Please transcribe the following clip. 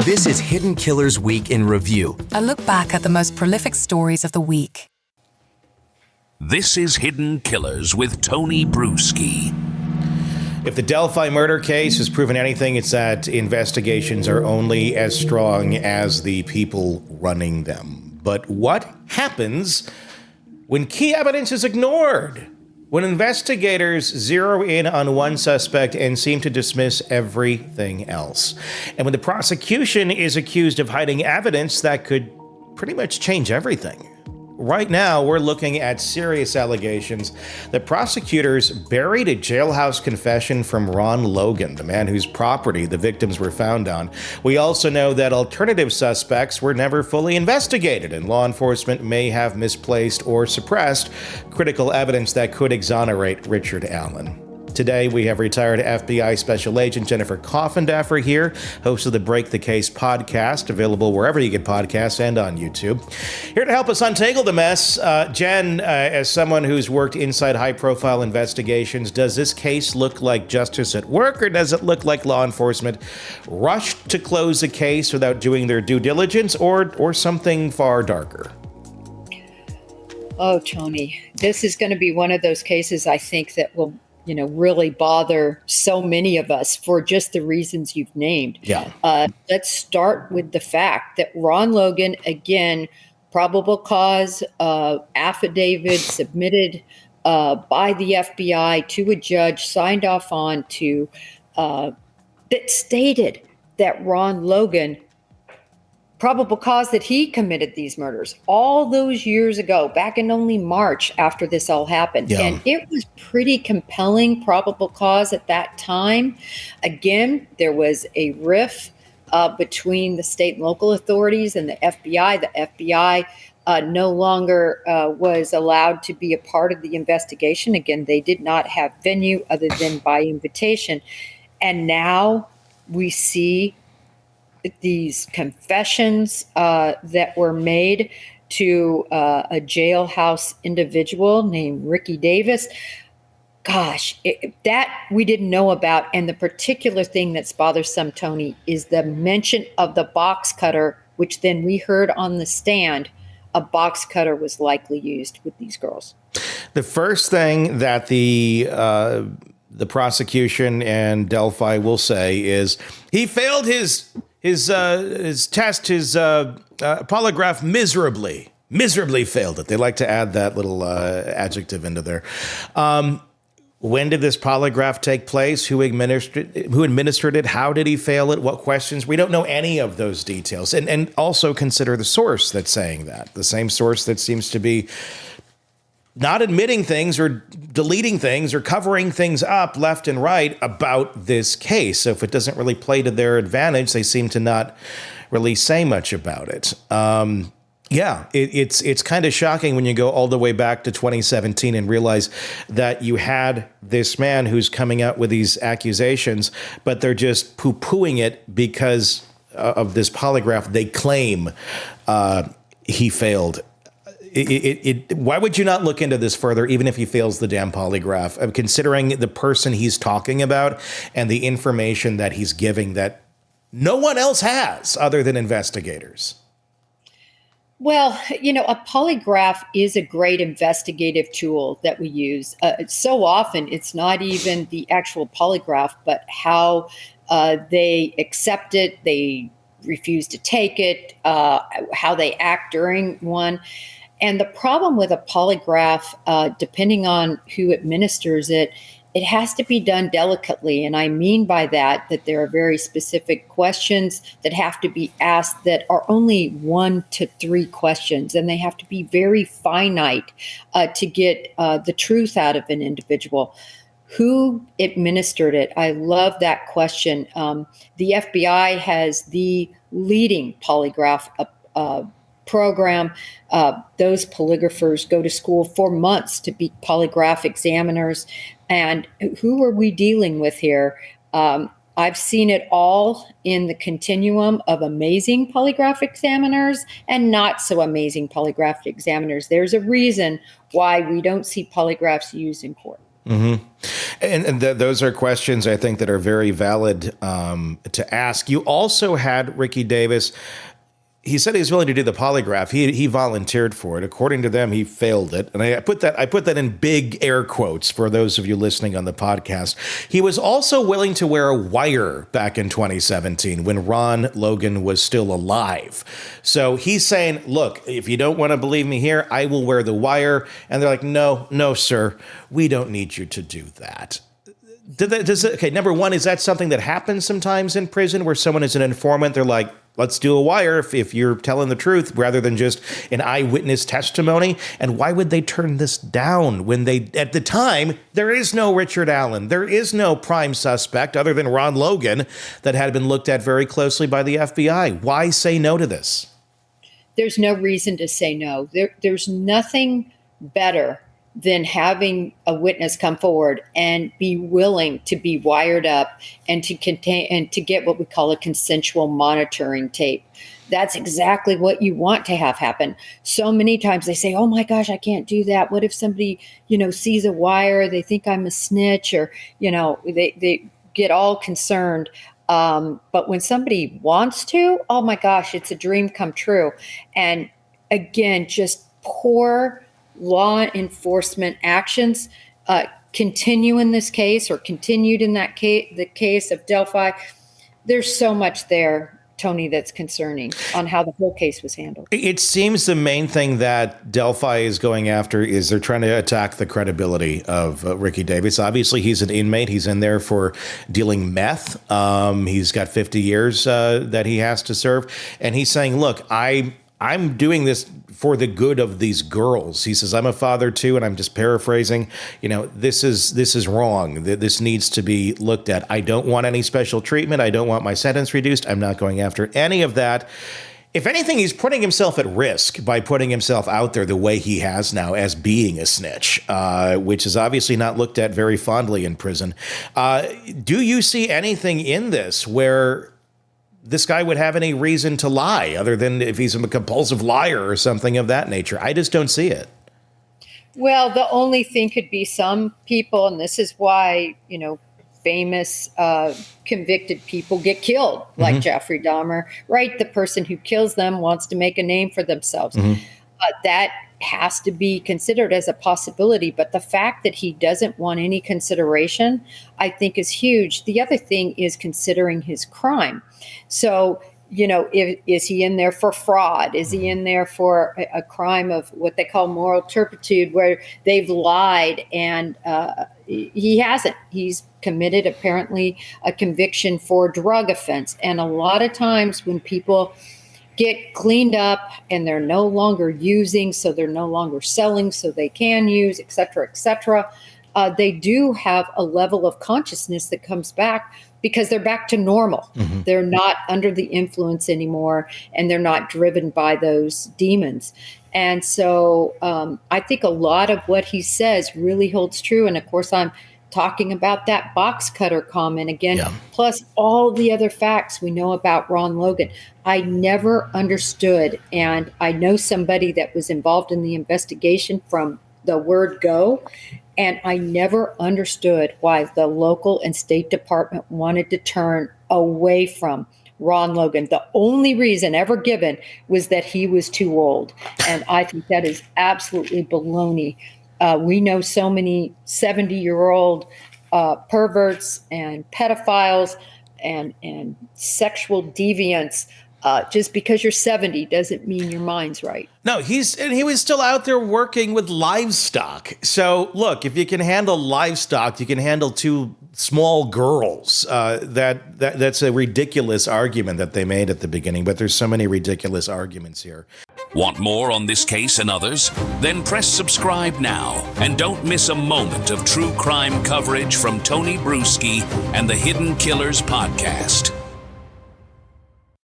This is Hidden Killers Week in Review. A look back at the most prolific stories of the week. This is Hidden Killers with Tony Brueski. If the Delphi murder case has proven anything, it's that investigations are only as strong as the people running them. But what happens when key evidence is ignored? When investigators zero in on one suspect and seem to dismiss everything else? And when the prosecution is accused of hiding evidence that could pretty much change everything? Right now, we're looking at serious allegations that prosecutors buried a jailhouse confession from Ron Logan, the man whose property the victims were found on. We also know that alternative suspects were never fully investigated, and law enforcement may have misplaced or suppressed critical evidence that could exonerate Richard Allen. Today, we have retired FBI Special Agent Jennifer Coffindaffer here, host of the Break the Case podcast, available wherever you get podcasts and on YouTube. Here to help us untangle the mess, Jen, as someone who's worked inside high-profile investigations, does this case look like justice at work, or does it look like law enforcement rushed to close the case without doing their due diligence, or something far darker? Oh, Tony, this is going to be one of those cases I think that will really bother so many of us for just the reasons you've named. Yeah. Let's start with the fact that Ron Logan, again, probable cause affidavit submitted by the FBI to a judge, signed off on to, that stated that Ron Logan, probable cause that he committed these murders all those years ago, back in only March after this all happened. Yeah. And it was pretty compelling probable cause at that time. Again, there was a rift between the state and local authorities and the FBI. The FBI no longer was allowed to be a part of the investigation. Again, they did not have venue other than by invitation. And now we see these confessions that were made to a jailhouse individual named Ricky Davis. Gosh, that we didn't know about. And the particular thing that's bothersome, Tony, is the mention of the box cutter, which then we heard on the stand a box cutter was likely used with these girls. The first thing that the prosecution and Delphi will say is he failed his test, his polygraph miserably failed it. They like to add that little adjective into there. When did this polygraph take place? Who administered it? How did he fail it? What questions? We don't know any of those details. And also consider the source that's saying that. The same source that seems to be not admitting things or deleting things or covering things up left and right about this case. So if it doesn't really play to their advantage, they seem to not really say much about it. It's kind of shocking when you go all the way back to 2017 and realize that you had this man who's coming out with these accusations, but they're just poo-pooing it because of this polygraph they claim he failed. Why would you not look into this further, even if he fails the damn polygraph, considering the person he's talking about and the information that he's giving that no one else has other than investigators? Well, a polygraph is a great investigative tool that we use. So often it's not even the actual polygraph, but how they accept it, they refuse to take it, how they act during one. And the problem with a polygraph, depending on who administers it, it has to be done delicately. And I mean by that there are very specific questions that have to be asked that are only 1 to 3 questions. And they have to be very finite to get the truth out of an individual. Who administered it? I love that question. The FBI has the leading polygraph program. Those polygraphers go to school for months to be polygraph examiners. And who are we dealing with here? I've seen it all in the continuum of amazing polygraph examiners and not so amazing polygraph examiners. There's a reason why we don't see polygraphs used in court. Mm-hmm. And those are questions, I think, that are very valid to ask. You also had Ricky Davis. He said he was willing to do the polygraph. He volunteered for it. According to them, he failed it. And I put that in big air quotes for those of you listening on the podcast. He was also willing to wear a wire back in 2017 when Ron Logan was still alive. So he's saying, look, if you don't want to believe me here, I will wear the wire. And they're like, no, sir, we don't need you to do that. Okay, number one, is that something that happens sometimes in prison where someone is an informant? They're like, let's do a wire if you're telling the truth rather than just an eyewitness testimony. And why would they turn this down when at the time, there is no Richard Allen. There is no prime suspect other than Ron Logan that had been looked at very closely by the FBI. Why say no to this? There's no reason to say no. There's nothing better than having a witness come forward and be willing to be wired up and to get what we call a consensual monitoring tape. That's exactly what you want to have happen. So many times they say, oh my gosh, I can't do that. What if somebody, sees a wire, they think I'm a snitch, or, they get all concerned. But when somebody wants to, oh my gosh, it's a dream come true. And again, just poor law enforcement actions continue in this case, or continued in that case, the case of Delphi. There's so much there, Tony, that's concerning on how the whole case was handled. It seems the main thing that Delphi is going after is they're trying to attack the credibility of Ricky Davis. Obviously, he's an inmate. He's in there for dealing meth. He's got 50 years that he has to serve. And he's saying, look, I'm doing this for the good of these girls. He says, I'm a father too, and I'm just paraphrasing. This is wrong. This needs to be looked at. I don't want any special treatment. I don't want my sentence reduced. I'm not going after any of that. If anything, he's putting himself at risk by putting himself out there the way he has now as being a snitch, which is obviously not looked at very fondly in prison. Do you see anything in this where this guy would have any reason to lie other than if he's a compulsive liar or something of that nature? I just don't see it. Well, the only thing could be some people, and this is why, famous convicted people get killed, like Jeffrey Dahmer, right? The person who kills them wants to make a name for themselves. That has to be considered as a possibility. But the fact that he doesn't want any consideration, I think, is huge. The other thing is considering his crime. So, is he in there for fraud? Is he in there for a crime of what they call moral turpitude, where they've lied and he hasn't? He's committed, apparently, a conviction for drug offense. And a lot of times when people get cleaned up and they're no longer using, so they're no longer selling, so they can use, et cetera, they do have a level of consciousness that comes back because they're back to normal. They're not under the influence anymore, and they're not driven by those demons. And so I think a lot of what he says really holds true. And of course, I'm talking about that box cutter comment again, plus all the other facts we know about Ron Logan. I never understood, and I know somebody that was involved in the investigation from the word go, and I never understood why the local and state department wanted to turn away from Ron Logan. The only reason ever given was that he was too old, and I think that is absolutely baloney. We know so many 70-year-old perverts and pedophiles and sexual deviants. Just because you're 70 doesn't mean your mind's right. No, he was still out there working with livestock. So look, if you can handle livestock, you can handle two small girls. That's a ridiculous argument that they made at the beginning, but there's so many ridiculous arguments here. Want more on this case and others? Then press subscribe now and don't miss a moment of true crime coverage from Tony Brueski and the Hidden Killers podcast.